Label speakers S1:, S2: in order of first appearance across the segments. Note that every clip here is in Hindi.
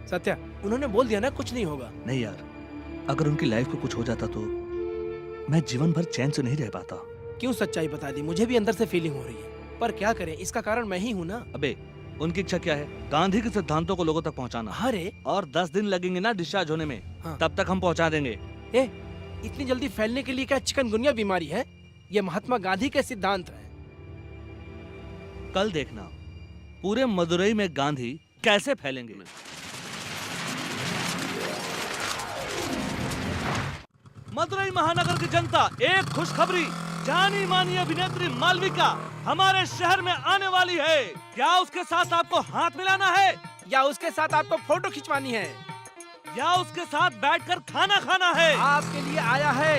S1: सत्या, उन्होंने बोल दिया ना कुछ नहीं होगा।
S2: नहीं यार, अगर उनकी लाइफ को कुछ हो जाता तो मैं जीवन भर चैन से नहीं रह पाता।
S1: क्यों सच्चाई बता दी, मुझे भी अंदर से फीलिंग हो रही है, पर क्या करें, इसका कारण मैं ही हूँ ना।
S2: अबे उनकी इच्छा क्या है? गांधी के सिद्धांतों को लोगों तक पहुंचाना।
S1: अरे
S2: और 10 दिन लगेंगे ना डिस्चार्ज होने में।
S1: हाँ।
S2: तब तक हम पहुंचा देंगे।
S1: ए, इतनी जल्दी फैलने के लिए क्या चिकनगुनिया बीमारी है? ये महात्मा गांधी के सिद्धांत हैं।
S2: कल देखना पूरे मदुरई में गांधी कैसे फैलेंगे। मदुरई महानगर की जनता, एक खुशखबरी, जानी मानी अभिनेत्री मालविका हमारे शहर में आने वाली है। क्या उसके साथ आपको हाथ मिलाना है,
S1: या उसके साथ आपको फोटो खिंचवानी है,
S2: या उसके साथ बैठकर खाना खाना है?
S1: आपके लिए आया है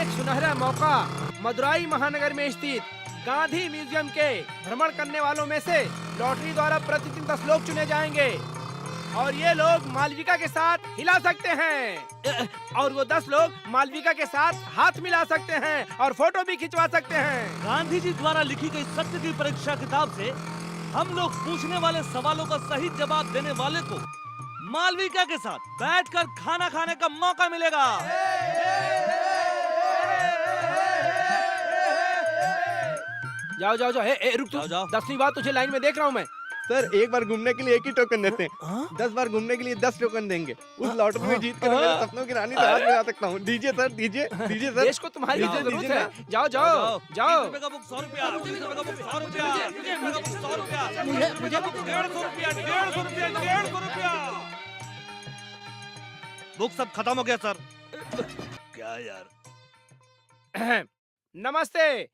S1: एक सुनहरा मौका। मदुरई महानगर में स्थित गांधी म्यूजियम के भ्रमण करने वालों में से लॉटरी द्वारा प्रतिदिन 10 लोग चुने जाएंगे और ये लोग मालविका के साथ हिला सकते हैं और वो 10 लोग मालविका के साथ हाथ मिला सकते हैं और फोटो भी खिंचवा सकते हैं।
S2: गांधी जी द्वारा लिखी गई सत्य की परीक्षा किताब से हम लोग पूछने वाले सवालों का सही जवाब देने वाले को मालविका के साथ बैठकर खाना खाने का मौका मिलेगा।
S1: जाओ जाओ जाओ, रुक तू।
S2: जाओ।
S1: 10वीं बार तुझे लाइन में देख रहा हूँ मैं।
S3: सर, एक बार घूमने के लिए एक ही टोकन देते हैं।
S1: हाँ?
S3: 10 बार घूमने के लिए 10 टोकन देंगे। उस लॉटरी में जीत कर मेरे सपनों की रानी ताज में आ सकता हूँ। दीजिए सर, दीजिए दीजिए सर।
S1: देश को तुम्हारी
S3: दीजिए,
S1: जरूरत
S3: दीजिए
S1: है। जाओ जाओ जाओ।
S2: 20 रुपए का बुक 100 रुपया, 20 रुपए का बुक 100 रुपया, 20 रुपए का बुक 100 रुपया, मुझे बुक 150 रुपया, 150 रुपया, 150 रुपया। बुक सब खत्म हो गया सर। क्या यार।
S1: नमस्ते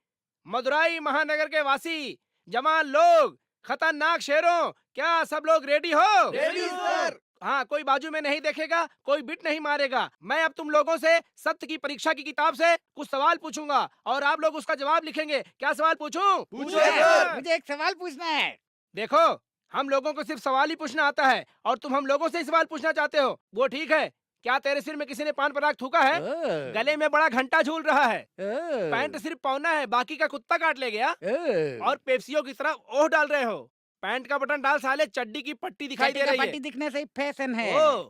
S1: मदुरई महानगर के वासी, जवान लोग, खतरनाक शेरों, क्या सब लोग रेडी हो?
S3: Ready sir.
S1: हाँ, कोई बाजू में नहीं देखेगा, कोई बिट नहीं मारेगा। मैं अब तुम लोगों से सत्य की परीक्षा की किताब से कुछ सवाल पूछूंगा और आप लोग उसका जवाब लिखेंगे। क्या सवाल पूछूं?
S3: पूछिए सर।
S4: मुझे एक सवाल पूछना है।
S1: देखो, हम लोगों को सिर्फ सवाल ही पूछना आता है और तुम हम लोगों से ही सवाल पूछना चाहते हो, वो ठीक है। क्या तेरे सिर में किसी ने पान पराग थूका है? गले में बड़ा घंटा झूल रहा है, पैंट सिर्फ पौना है, बाकी का कुत्ता काट ले गया और पेप्सियों की तरह ओह डाल रहे हो। पैंट का बटन डाल साले, चड्डी की पट्टी दिखाई दे रही है।
S4: पट्टी दिखने से ही फैशन है।
S1: ओ,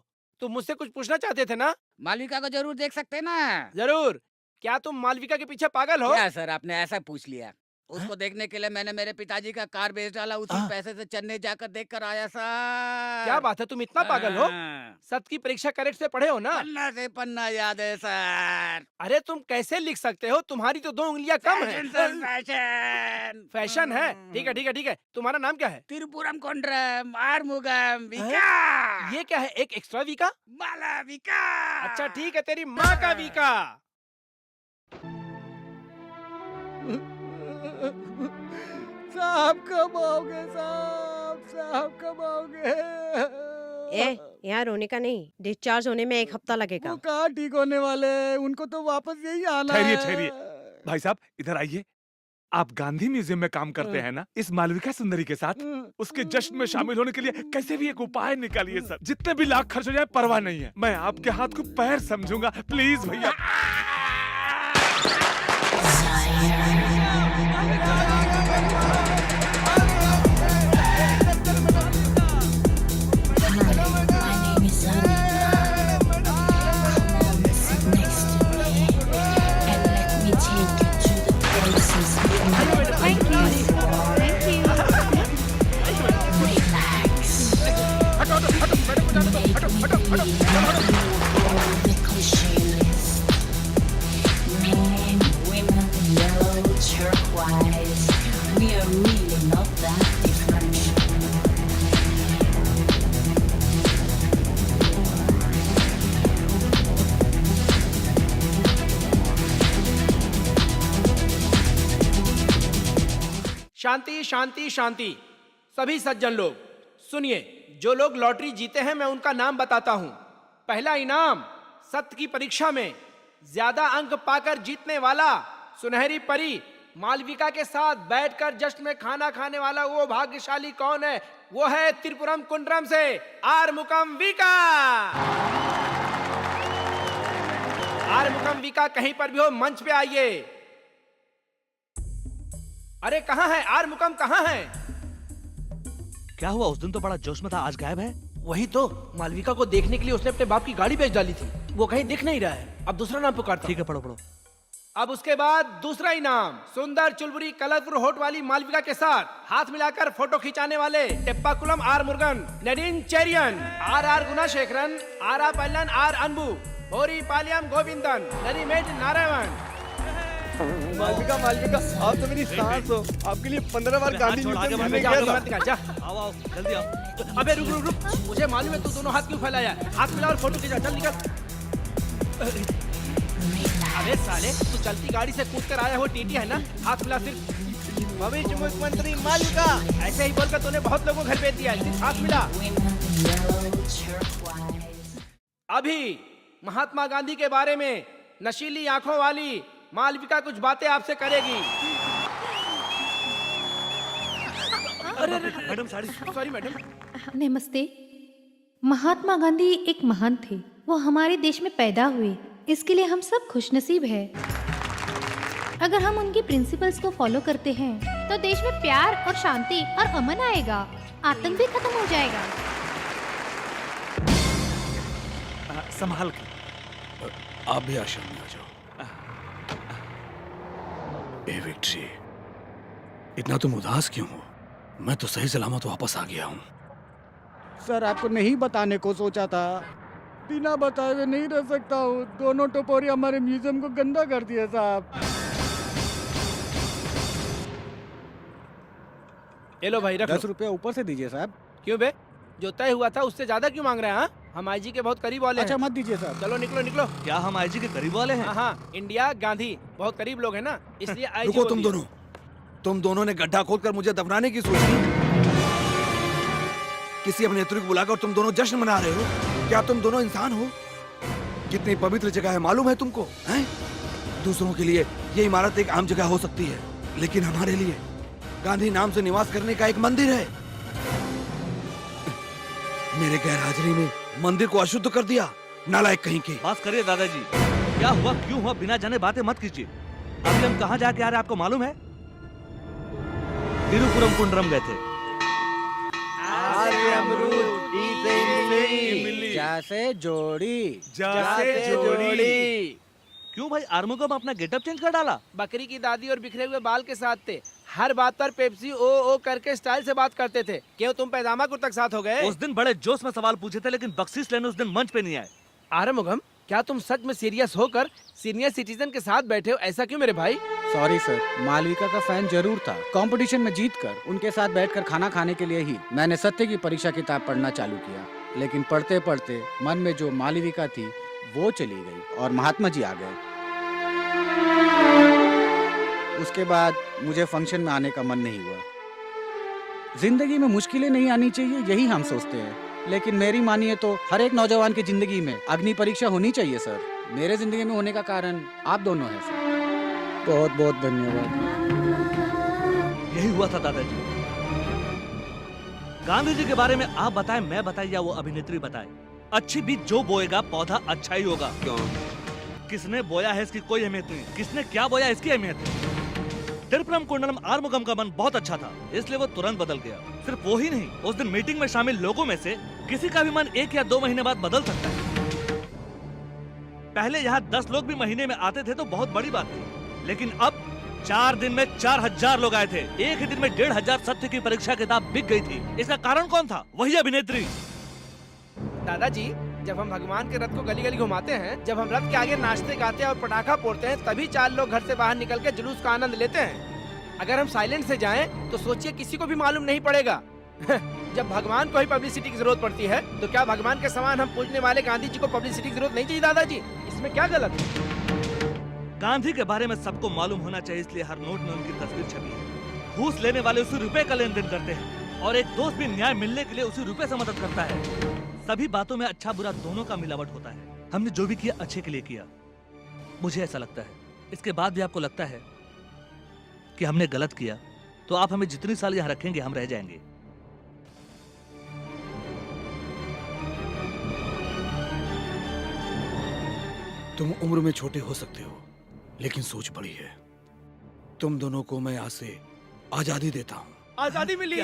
S1: तुम मुझसे कुछ पूछना चाहते थे ना?
S4: मालविका को जरूर देख सकते ना।
S1: जरूर। क्या तुम मालविका के पीछे पागल हो?
S4: क्या सर, आपने ऐसा पूछ लिया। उसको देखने के लिए मैंने मेरे पिताजी का कार बेच डाला, उसी पैसे से चेन्नई जाकर देख कर आया सर।
S1: क्या बात है, तुम इतना पागल हो? सत्य की परीक्षा करेक्ट से पढ़े हो ना?
S4: पन्ना से पन्ना याद है सर।
S1: अरे तुम कैसे लिख सकते हो, तुम्हारी तो 2 उंगलियां कम है।
S4: फैशन
S1: फैशन है? ठीक है ठीक है ठीक है। तुम्हारा नाम क्या है?
S4: तिरुपुरम कोंड्रम आर्मुगम विका।
S1: ये क्या है, एक एक्स्ट्रा वीका?
S4: मालविका।
S1: अच्छा ठीक है, तेरी माँ का वीका।
S4: साहब कब आओगे साहब, साहब कब आओगे?
S5: यहाँ रोने का नहीं, डिस्चार्ज होने में 1 हफ्ता लगेगा।
S4: वो कहाँ ठीक होने वाले, उनको तो वापस यही आना
S6: ठहरिए
S4: है।
S6: ठहरिए, भाई साहब इधर आइए। आप गांधी म्यूजियम में काम करते हैं ना, इस मालविका सुंदरी के साथ उसके जश्न में शामिल होने के लिए कैसे भी एक उपाय निकालिए सर। जितने भी लाख खर्च हो जाए परवाह नहीं है, मैं आपके हाथ को पैर समझूंगा, प्लीज भैया।
S1: शांति शांति शांति। सभी सज्जन लोग सुनिए, जो लोग लॉटरी जीते हैं मैं उनका नाम बताता हूं। पहला इनाम, सत्य की परीक्षा में ज्यादा अंक पाकर जीतने वाला सुनहरी परी मालविका के साथ बैठकर जश्न में खाना खाने वाला वो भाग्यशाली कौन है? वो है त्रिपुरम कुंड्रम से आर्मुकम विका। आर्मुकम विका कहीं पर भी हो, मंच पे आइए। अरे कहाँ है आर्मुकम, कहाँ है?
S2: क्या हुआ, उस दिन तो बड़ा जोश में था, आज गायब है?
S1: वही तो, मालविका को देखने के लिए उसने अपने बाप की गाड़ी बेच डाली थी। वो कहीं दिख नहीं रहा है। अब दूसरा नाम पुकारता
S2: ठीक है, पढ़ो पढ़ो।
S1: अब उसके बाद दूसरा इनाम, सुंदर चुलबुरी कलरफुल होठ वाली मालविका के साथ हाथ मिलाकर फोटो खिंचाने वाले Teppakulam R Murugan, Nadine Cherian, R Gunasekaran, R Pallan R Anbu, Hori Paliyam Govindan, नरीमेट Narayan.
S3: Malvika Malvika, आप तो मेरी सांस हो। आपके लिए 15 बार गांधी
S2: छोड़, आगे
S3: म्यूजियम
S2: बढ़,
S3: घूमने
S1: जा,
S3: गया
S1: मत
S3: था।
S1: निकाल, जा।
S2: आओ आओ, जल्दी आओ।
S1: अबे रुक रुक रुक, मुझे मालूम है तू दोनों हाथ क्यों फैलाया है। हाथ मिला और फोटो खींचा, चल निकल। अबे साले, तू चलती गाड़ी से कूद कर आया हो, टीटी है ना। हाथ मिला सिर्फ। भविष्य मुख्यमंत्री मालविका, ऐसे ही बोलकर तूने बहुत लोगों को घर भेज दिया है। सिर्फ हाथ मिला। अभी महात्मा गांधी के बारे में नशीली आंखों वाली मालविका कुछ बातें आपसे करेगी। अरे
S2: मैडम साड़ी।
S1: Sorry madam.
S7: नमस्ते। महात्मा गांधी एक महान थे। वो हमारे देश में पैदा हुए, इसके लिए हम सब खुशनसीब हैं। अगर हम उनकी प्रिंसिपल्स को फॉलो करते हैं तो देश में प्यार और शांति और अमन आएगा, आतंक भी खत्म हो जाएगा।
S2: संभाल के।
S8: आप भी आश्रम में आ जाओ। ए विक्ट्री, इतना तुम उदास क्यों हो? मैं तो सही सलामत वापस आ गया हूँ।
S3: सर, आपको नहीं बताने को सोचा था। बिना बताए हुए नहीं रह सकता हूँ। दोनों टपोरी हमारे म्यूजियम को गंदा कर दिया साहब।
S1: ये लो भाई, रख लो।
S3: 10 रुपया ऊपर से दीजिए साहब।
S1: क्यों बे, जो तय हुआ था उससे ज्यादा क्यों मांग रहे हैं? हाँ? हम आईजी के बहुत करीब वाले
S3: अच्छा
S1: हैं।
S3: मत दीजिए साहब।
S1: चलो निकलो निकलो।
S2: क्या हम आईजी के करीब वाले हैं?
S1: हाँ हाँ, इंडिया गांधी बहुत करीब लोग हैं ना, इसलिए आईजी
S8: रुको तुम दोनों ने गड्ढा खोदकर मुझे दफनाने की सोची। किसी अपने नेत्री को बुलाकर तुम दोनों जश्न मना रहे हो। क्या तुम दोनों इंसान हो? कितनी पवित्र जगह है मालूम है तुमको? हैं? दूसरों के लिए ये इमारत एक आम जगह हो सकती है, लेकिन हमारे लिए गांधी नाम से निवास करने का एक मंदिर है। मेरे गैर हाजिरी में मंदिर को अशुद्ध कर दिया, नालायक कहीं के।
S2: बस करिए दादाजी। क्या हुआ, क्यों हुआ, बिना जाने बातें मत कीजिए। अभी हम कहाँ जाके आ रहे हैं आपको मालूम है? तिरुपुरम कुंड्रम गए थे।
S3: जैसे जोड़ी
S2: क्यों भाई, आर्मुगम अपना गेटअप चेंज कर डाला?
S1: बकरी की दादी और बिखरे हुए बाल के साथ थे। हर बात पर पेप्सी ओ करके स्टाइल से बात करते थे। क्यों तुम पैजामा कुर्ता के साथ हो गए?
S2: उस दिन बड़े जोश में सवाल पूछे थे, लेकिन बख्शीश लेने उस दिन मंच पे नहीं आए।
S1: आरमुगम, क्या तुम सच में सीरियस होकर सीनियर सिटीजन के साथ बैठे हो? ऐसा क्यों मेरे भाई?
S9: सॉरी सर, मालविका का फैन जरूर था। कंपटीशन में जीतकर उनके साथ बैठकर खाना खाने के लिए ही मैंने सत्य की परीक्षा किताब पढ़ना चालू किया। लेकिन पढ़ते पढ़ते मन में जो मालविका थी वो चली गई और महात्मा जी आ गए। उसके बाद मुझे फंक्शन में आने का मन नहीं हुआ। जिंदगी में मुश्किलें नहीं आनी चाहिए, यही हम सोचते हैं, लेकिन मेरी मानिए तो हर एक नौजवान की जिंदगी में अग्नि परीक्षा होनी चाहिए सर। मेरे जिंदगी में होने का कारण आप दोनों हैं सर। बहुत बहुत धन्यवाद।
S2: यही हुआ था दादाजी। गांधी जी के बारे में आप बताएं, मैं बताए या वो अभिनेत्री बताए, अच्छी बीज जो बोएगा पौधा अच्छा ही होगा।
S8: क्यों?
S2: किसने बोया है इसकी कोई अहमियत नहीं, किसने क्या बोया इसकी अहमियत है। तिरुपुरम कुंडलम आर्मुगम का मन बहुत अच्छा था, इसलिए वो तुरंत बदल गया। सिर्फ वो ही नहीं, उस दिन मीटिंग में शामिल लोगों में से किसी का भी मन 1 या 2 महीने बाद बदल सकता है। पहले यहाँ 10 लोग भी महीने में आते थे तो बहुत बड़ी बात थी, लेकिन अब 4 दिन में 4000 लोग आए थे। एक ही दिन में 1500 सत्य की परीक्षा किताब बिक गई थी। इसका कारण कौन था? वही अभिनेत्री।
S1: दादाजी, जब हम भगवान के रथ को गली गली घुमाते हैं, जब हम रथ के आगे नाचते गाते हैं और पटाखा फोड़ते हैं, तभी 4 लोग घर से बाहर निकल के जुलूस का आनंद लेते हैं। अगर हम साइलेंट से जाएं, तो सोचिए किसी को भी मालूम नहीं पड़ेगा। जब भगवान को ही पब्लिसिटी की जरूरत पड़ती है, तो क्या भगवान के समान हम पूजने वाले गांधी जी को पब्लिसिटी की जरूरत नहीं चाहिए? दादाजी, इसमें क्या गलत है?
S2: गांधी के बारे में सबको मालूम होना चाहिए, इसलिए हर नोट में उनकी तस्वीर छपी है। घूस लेने वाले उसी रुपए का लेन देन करते हैं और एक दोस्त भी न्याय मिलने के लिए उसी रुपए से मदद करता है। सभी बातों में अच्छा बुरा दोनों का मिलावट होता है। हमने जो भी किया अच्छे के लिए किया, मुझे ऐसा लगता है। इसके बाद भी आपको लगता है कि हमने गलत किया, तो आप हमें जितनी साल यहाँ रखेंगे हम रह जाएंगे।
S8: तुम उम्र में छोटे हो सकते हो, लेकिन सोच बड़ी है। तुम दोनों को मैं आज से आजादी देता हूँ।
S1: आजादी मिली।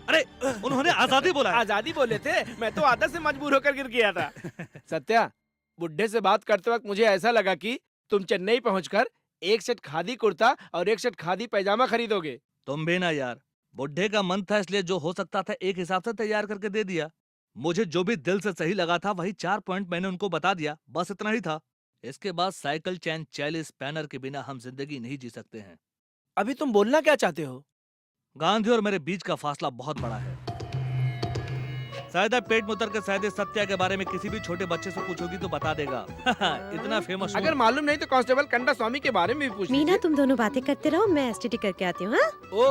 S2: अरे उन्होंने आजादी बोला है।
S1: आजादी बोले थे, मैं तो आदत से मजबूर होकर गिर गया था। सत्या, बुड्ढे से बात करते वक्त मुझे ऐसा लगा कि तुम चेन्नई पहुंचकर एक सेट खादी कुर्ता और एक सेट खादी पैजामा खरीदोगे।
S2: तुम भी ना यार, बुड्ढे का मन था इसलिए जो हो सकता था एक हिसाब से तैयार करके दे दिया। मुझे जो भी दिल से सही लगा था वही 4 पॉइंट मैंने उनको बता दिया, बस इतना ही था। इसके बाद साइकिल चैन 40 स्पैनर के बिना हम जिंदगी नहीं जी सकते हैं।
S1: अभी तुम बोलना क्या चाहते हो?
S2: गांधी और मेरे बीच का फासला बहुत बड़ा है। शायद आप पेट में उतर के शायद इस सत्या के बारे में किसी भी छोटे बच्चे से पूछोगी तो बता देगा। इतना फेमस
S1: अगर मालूम नहीं तो कांस्टेबल कंडा स्वामी के बारे में भी पूछ
S5: मीना,
S1: लीजिए।
S5: तुम दोनों बातें करते रहो, मैं एसटीडी करके आती हूँ। हाँ?
S1: ओ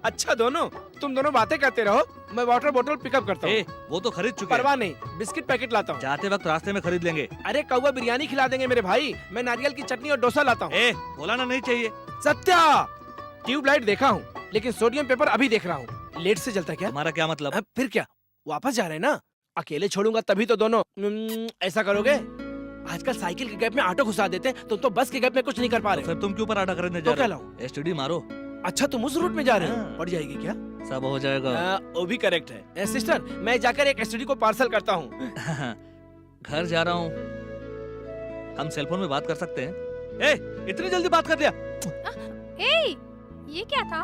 S1: अच्छा, दोनों तुम दोनों बातें करते रहो, मैं वाटर बोतल पिकअप करता हूँ।
S2: वो तो खरीद चुके हैं।
S1: परवाह नहीं, बिस्किट पैकेट लाता हूँ।
S2: जाते वक्त रास्ते में खरीद लेंगे।
S1: अरे कौवा बिरयानी खिला देंगे मेरे भाई, मैं नारियल की चटनी और डोसा लाता हूँ।
S2: बोलाना नहीं चाहिए।
S1: सत्या, ट्यूबलाइट देखा हूँ लेकिन सोडियम पेपर अभी देख रहा हूँ। लेट से जलता क्या?
S2: तुम्हारा क्या मतलब?
S1: फिर क्या, वापस जा रहे हैं ना? अकेले छोड़ूंगा तभी तो दोनों ऐसा करोगे। आजकल साइकिल के गैप में ऑटो घुसा देते हैं, तुम तो बस के गैप में कुछ नहीं कर पा रहे।
S2: फिर तुम क्यों पर आटा खरीदने जा
S1: तो क्या
S2: रहे हो?
S1: लाऊं?
S2: एसटीडी मारो।
S1: अच्छा, तुम उस रूट में जा रहे हो?
S2: हाँ।
S1: पड़ जाएगी क्या?
S2: सब हो जाएगा।
S1: वो भी करेक्ट है। सिस्टर, मैं जाकर एक एसटीडी को पार्सल करता हूँ।
S2: घर जा रहा हूँ, हम सेलफोन में बात कर सकते हैं? इतनी जल्दी बात कर दिया?
S7: ये क्या था?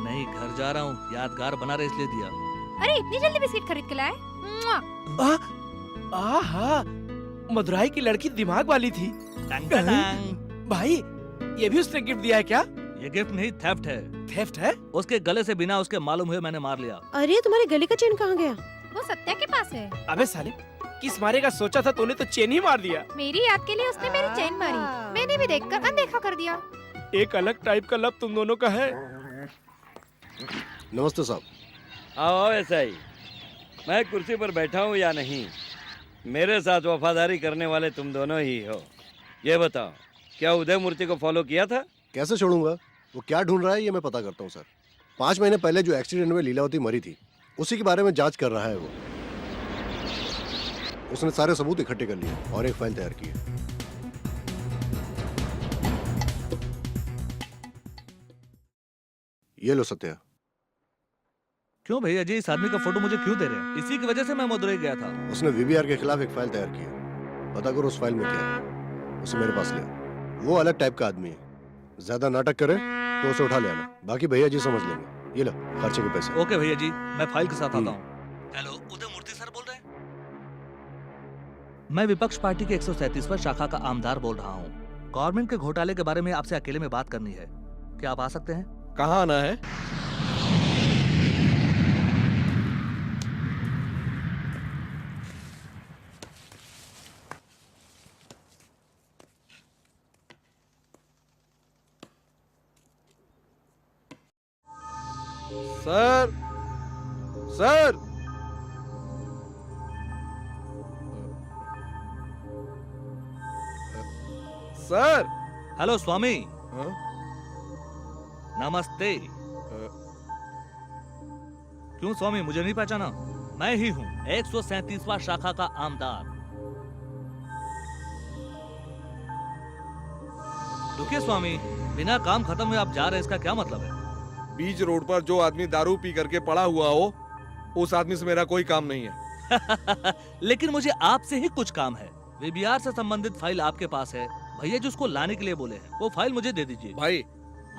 S2: नहीं, घर जा रहा हूँ, यादगार बना रहे इसलिए दिया।
S7: अरे इतनी जल्दी बिस्किट खरीद के लाए?
S1: आहा, मदुराई की लड़की दिमाग वाली थी।
S2: टंग टंग।
S1: भाई, ये भी उसने गिफ्ट दिया है क्या?
S2: ये गिफ्ट नहीं, थेफ्ट है।
S1: थेफ्ट है?
S2: उसके गले से बिना उसके मालूम हुए मैंने मार लिया।
S5: अरे तुम्हारे गले का चेन कहाँ गया?
S7: वो सत्या के पास है।
S1: अबे साले, किस मारेगा सोचा था, तूने तो चेन ही मार दिया।
S7: मेरी याद के लिए उसने मेरी चेन मारी, मैंने भी देखकर अनदेखा कर दिया।
S1: एक अलग टाइप का लब तुम दोनों का है।
S10: नमस्ते साहब।
S11: आओ ऐसा ही। मैं कुर्सी पर बैठा हूँ या नहीं, मेरे साथ वफादारी करने वाले तुम दोनों ही हो। ये बताओ, क्या उदय मूर्ति को फॉलो किया था?
S10: कैसे छोड़ूंगा, वो क्या ढूंढ रहा है ये मैं पता करता हूँ सर। 5 महीने पहले जो एक्सीडेंट में लीलावती मरी थी उसी के बारे में जांच कर रहा है वो। उसने सारे सबूत इकट्ठे कर लिए और एक फाइल तैयार की है। ये लो सत्या।
S2: क्यों भैया जी, इस आदमी का फोटो मुझे क्यों दे रहे हैं? इसी की वजह से मैं मदुरई गया था।
S10: उसने वीबीआर के खिलाफ एक फाइल तैयार की है, पता करो उस फाइल में क्या है। उसे मेरे पास ले, वो अलग टाइप का आदमी है। ज्यादा नाटक करे तो उसे उठा ले आना, बाकी भैया जी समझ लेंगे। ये लो खर्चे के पैसे।
S2: ओके भैया जी, मैं फाइल के साथ आता हूँ। हेलो, उदय मूर्ति सर बोल रहे हैं? मैं विपक्ष पार्टी के 137वां शाखा का आमदार बोल रहा हूँ। गवर्नमेंट के घोटाले के बारे में आपसे अकेले में बात करनी है, क्या आप आ सकते हैं?
S11: कहाँ आना है?
S8: Sir, sir, sir.
S2: हेलो स्वामी।
S8: हाँ?
S2: नमस्ते। क्यों स्वामी, मुझे नहीं पहचाना? मैं ही हूँ 137वां शाखा का आमदार। रुकिए स्वामी, बिना काम खत्म हुए आप जा रहे हैं, इसका क्या मतलब है?
S8: बीच रोड पर जो आदमी दारू पी करके पड़ा हुआ हो, उस आदमी से मेरा कोई काम नहीं है।
S2: लेकिन मुझे आपसे ही कुछ काम है। वीबीआर से संबंधित फाइल आपके पास है, भैया जी उसको लाने के लिए बोले हैं, वो फाइल मुझे दे दीजिए।
S8: भाई,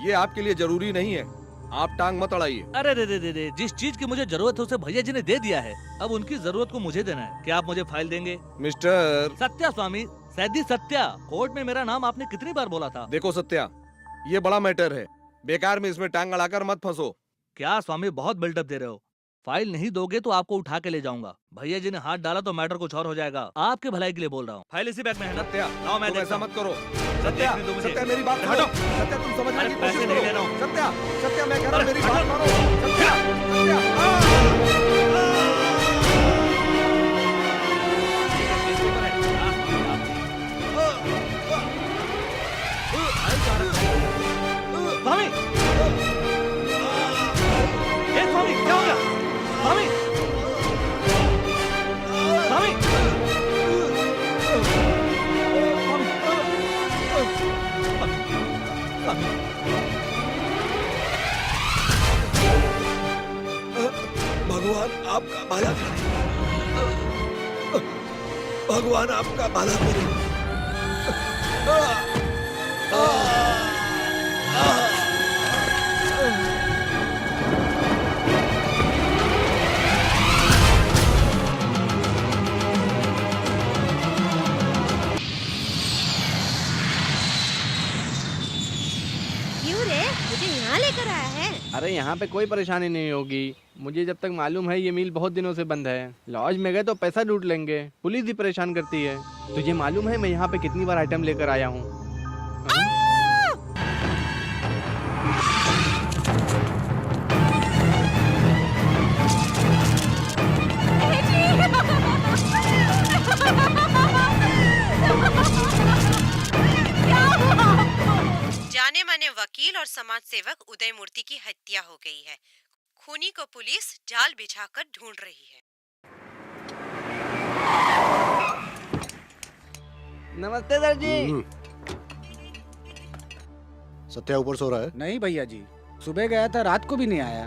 S8: ये आपके लिए जरूरी नहीं है, आप टांग मत अड़ाइए।
S2: अरे रे रे रे रे, जिस चीज की मुझे जरूरत है उसे भैया जी ने दे दिया है, अब उनकी जरूरत को मुझे देना है। क्या आप मुझे फाइल देंगे?
S8: मिस्टर
S2: सत्या स्वामी, सैदी सत्या। कोर्ट में मेरा नाम आपने कितनी बार बोला था?
S8: देखो सत्या, ये बड़ा मैटर है, बेकार में इसमें टांग अड़ाकर मत फंसो।
S2: क्या स्वामी बहुत बिल्डअप दे रहे हो? फाइल नहीं दोगे तो आपको उठा के ले जाऊंगा। भैया जी ने हाथ डाला तो मैटर कुछ और हो जाएगा। आपके भलाई के लिए बोल रहा हूँ। फाइल इसी बैग में है ना?
S8: सत्या,
S2: लाओ मैं
S8: तुम
S2: देखता
S8: ऐसा
S2: हूँ।
S8: मत करो।
S2: सत्या,
S8: सत्या, मेरी बात
S2: हटो।
S8: सुनो। सत्या, तुम समझने की
S2: पैसे
S8: कोशिश
S2: नहीं ले रहा
S8: करो।
S2: हूँ।
S8: सत्या, सत्या, मैं कह रहा हूँ, मेरी बात
S2: हटो।
S8: मानो। सत्या, सत्या,
S2: स्वामी, स्वामी क्या हो गया? स्वामी, स्वामी, स्वामी,
S8: आपका भला करे। भगवान आपका भला करे।
S5: क्यों रे, मुझे यहाँ लेकर आया है?
S12: अरे यहाँ पे कोई परेशानी नहीं होगी। मुझे जब तक मालूम है ये मिल बहुत दिनों से बंद है। लॉज में गए तो पैसा लूट लेंगे, पुलिस भी परेशान करती है। तुझे मालूम है मैं यहाँ पे कितनी बार आइटम लेकर आया हूँ।
S5: जाने माने वकील और समाज सेवक उदय मूर्ति की हत्या हो गई है। खूनी को पुलिस जाल बिछाकर ढूंढ रही है।
S12: नमस्ते सर जी।
S10: सत्या ऊपर सो रहा है?
S9: नहीं भैया जी, सुबह गया था, रात को भी नहीं आया।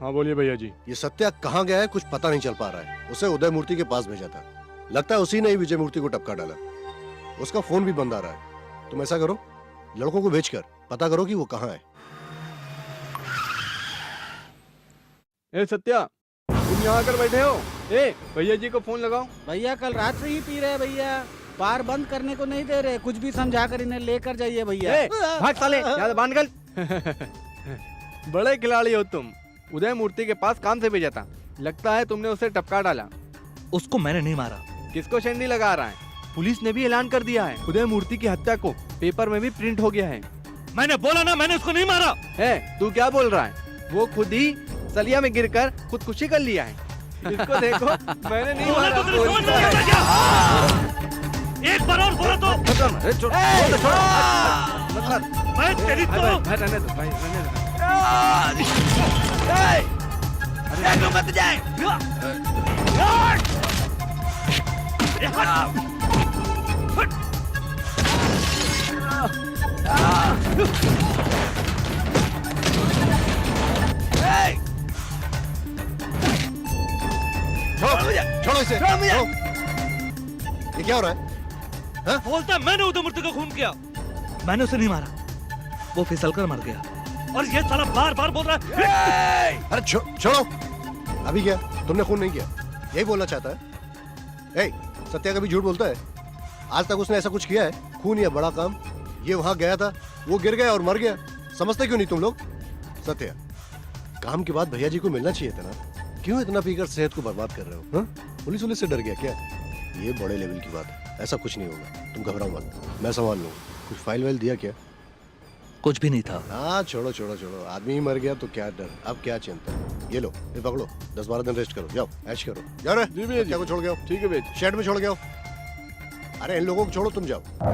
S10: हाँ बोलिए भैया जी। ये सत्या कहाँ गया है कुछ पता नहीं चल पा रहा है। उसे उदय मूर्ति के पास भेजा था, लगता है उसी ने ही विजय मूर्ति को टपका डाला। उसका फोन भी बंद आ रहा है। तुम ऐसा करो, लड़कों को भेजकर पता करो कि वो कहाँ है।
S12: ए सत्या, तुम यहाँ आकर बैठे हो? ए भैया जी को फोन लगाओ।
S9: भैया कल रात से ही पी रहे भैया, बार बंद करने को नहीं दे रहे। कुछ भी समझा कर इन्हें लेकर जाइए भैया।
S12: ए, भाग साले, ज्यादा बांध गल। बड़े खिलाड़ी हो तुम। उदय मूर्ति के पास काम से भेजा था, लगता है तुमने उसे टपका डाला।
S2: उसको मैंने नहीं मारा।
S12: किसको शेंडी लगा रहा है? पुलिस ने भी ऐलान कर दिया है, उदय मूर्ति की हत्या को पेपर में भी प्रिंट हो गया है।
S2: मैंने बोला ना, मैंने उसको नहीं मारा।
S12: है, तू क्या बोल रहा है? वो खुद ही सलिया में गिरकर खुदकुशी कर लिया है। इसको देखो, मैंने नहीं मारा।
S2: एक बार और बोला तो मैं तेरी तो
S12: रहने दो भाई, रहने दो।
S8: मत जाए।
S10: छोड़ो इसे। ये क्या हो रहा है?
S2: बोलता मैंने उदय मूर्ति को खून किया। मैंने उसे नहीं मारा, वो फिसल कर मर गया। और ये साला बार बार बोल रहा है।
S10: अरे छोड़ो। अभी क्या तुमने खून नहीं किया, यही बोलना चाहता है? ए, सत्या कभी झूठ बोलता है? आज तक उसने ऐसा कुछ किया है? खून या बड़ा काम? ये वहां गया था, वो गिर गया और मर गया। समझते क्यों नहीं तुम लोग? सत्या, काम के बाद भैया जी को मिलना चाहिए था ना। क्यों इतना पीकर सेहत को बर्बाद कर रहे हो? हाँ? पुलिस से डर गया क्या? ये बड़े लेवल की बात है, ऐसा कुछ नहीं होगा। तुम घबराओ मत, मैं संभाल लूंगा। कुछ फाइल वाइल दिया क्या?
S2: कुछ भी नहीं था।
S10: हाँ छोड़ो छोड़ो छोड़ो, आदमी ही मर गया तो क्या डर, अब क्या चिंता। ये लो, ये पकड़ो, 10-12 दिन रेस्ट करो, जाओ ऐश करो। जाओ रे, जी भैया, क्या को छोड़ गया? ठीक है भैया, शेड में छोड़ गया। अरे इन लोगों को छोड़ो, तुम जाओ।